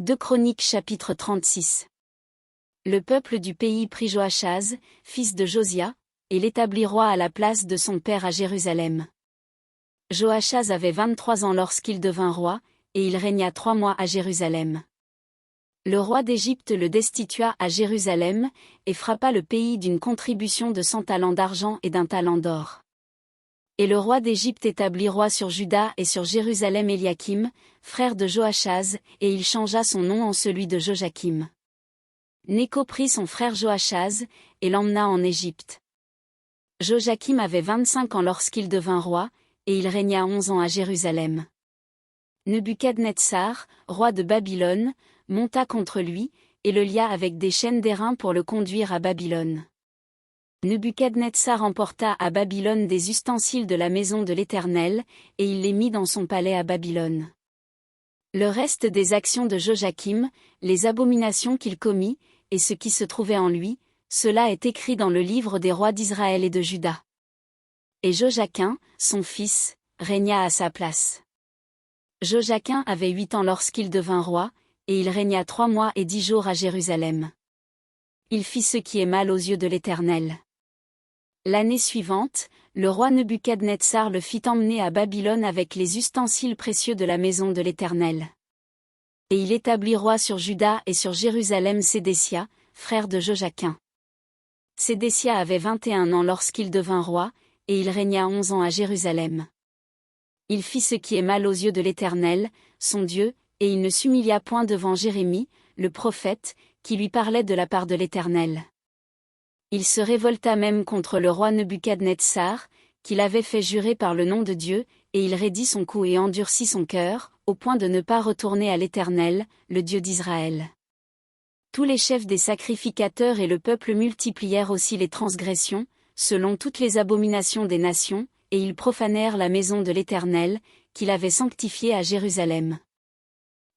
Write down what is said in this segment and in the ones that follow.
2 Chroniques chapitre 36. Le peuple du pays prit Joachaz, fils de Josia, et l'établit roi à la place de son père à Jérusalem. Joachaz avait 23 ans lorsqu'il devint roi, et il régna 3 mois à Jérusalem. Le roi d'Égypte le destitua à Jérusalem, et frappa le pays d'une contribution de 100 talents d'argent et d'un talent d'or. Et le roi d'Égypte établit roi sur Juda et sur Jérusalem Éliakim, frère de Joachaz, et il changea son nom en celui de Joachim. Néco prit son frère Joachaz, et l'emmena en Égypte. Joachim avait 25 ans lorsqu'il devint roi, et il régna 11 ans à Jérusalem. Nebuchadnezzar, roi de Babylone, monta contre lui, et le lia avec des chaînes d'airain pour le conduire à Babylone. Nebuchadnezzar emporta à Babylone des ustensiles de la maison de l'Éternel, et il les mit dans son palais à Babylone. Le reste des actions de Joachim, les abominations qu'il commit, et ce qui se trouvait en lui, cela est écrit dans le livre des rois d'Israël et de Juda. Et Joachim, son fils, régna à sa place. Joachim avait 8 ans lorsqu'il devint roi, et il régna 3 mois et 10 jours à Jérusalem. Il fit ce qui est mal aux yeux de l'Éternel. L'année suivante, le roi Nebuchadnezzar le fit emmener à Babylone avec les ustensiles précieux de la maison de l'Éternel. Et il établit roi sur Juda et sur Jérusalem Sédécia, frère de Joachim. Sédécia avait 21 ans lorsqu'il devint roi, et il régna 11 ans à Jérusalem. Il fit ce qui est mal aux yeux de l'Éternel, son Dieu, et il ne s'humilia point devant Jérémie, le prophète, qui lui parlait de la part de l'Éternel. Il se révolta même contre le roi Nebuchadnezzar, qu'il avait fait jurer par le nom de Dieu, et il raidit son cou et endurcit son cœur, au point de ne pas retourner à l'Éternel, le Dieu d'Israël. Tous les chefs des sacrificateurs et le peuple multiplièrent aussi les transgressions, selon toutes les abominations des nations, et ils profanèrent la maison de l'Éternel, qu'il avait sanctifiée à Jérusalem.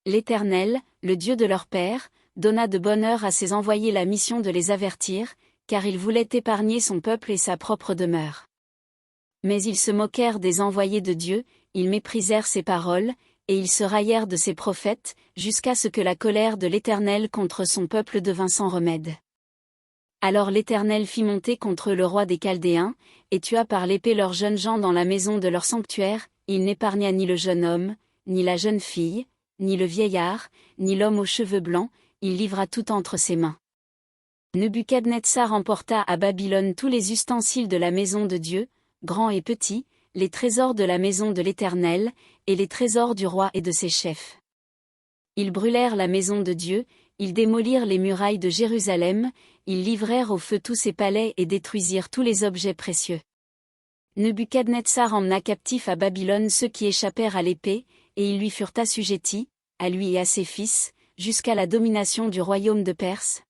L'Éternel, le Dieu de leur père, donna de bonne heure à ses envoyés la mission de les avertir, car il voulait épargner son peuple et sa propre demeure. Mais ils se moquèrent des envoyés de Dieu, ils méprisèrent ses paroles, et ils se raillèrent de ses prophètes, jusqu'à ce que la colère de l'Éternel contre son peuple devint sans remède. Alors l'Éternel fit monter contre eux le roi des Chaldéens, et tua par l'épée leurs jeunes gens dans la maison de leur sanctuaire, il n'épargna ni le jeune homme, ni la jeune fille, ni le vieillard, ni l'homme aux cheveux blancs, il livra tout entre ses mains. Nebuchadnezzar emporta à Babylone tous les ustensiles de la maison de Dieu, grands et petits, les trésors de la maison de l'Éternel, et les trésors du roi et de ses chefs. Ils brûlèrent la maison de Dieu, ils démolirent les murailles de Jérusalem, ils livrèrent au feu tous ses palais et détruisirent tous les objets précieux. Nebuchadnezzar emmena captifs à Babylone ceux qui échappèrent à l'épée, et ils lui furent assujettis, à lui et à ses fils, jusqu'à la domination du royaume de Perse,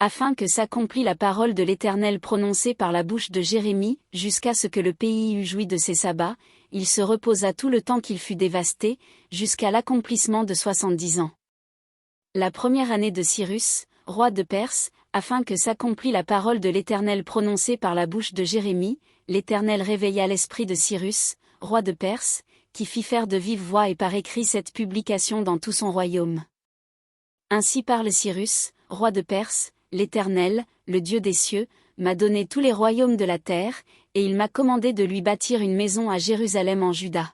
afin que s'accomplît la parole de l'Éternel prononcée par la bouche de Jérémie, jusqu'à ce que le pays eût joui de ses sabbats, il se reposa tout le temps qu'il fut dévasté, jusqu'à l'accomplissement de 70 ans. La première année de Cyrus, roi de Perse, afin que s'accomplît la parole de l'Éternel prononcée par la bouche de Jérémie, l'Éternel réveilla l'esprit de Cyrus, roi de Perse, qui fit faire de vive voix et par écrit cette publication dans tout son royaume. Ainsi parle Cyrus, roi de Perse, l'Éternel, le Dieu des cieux, m'a donné tous les royaumes de la terre, et il m'a commandé de lui bâtir une maison à Jérusalem en Juda.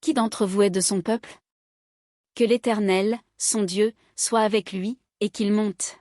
Qui d'entre vous est de son peuple? Que l'Éternel, son Dieu, soit avec lui, et qu'il monte.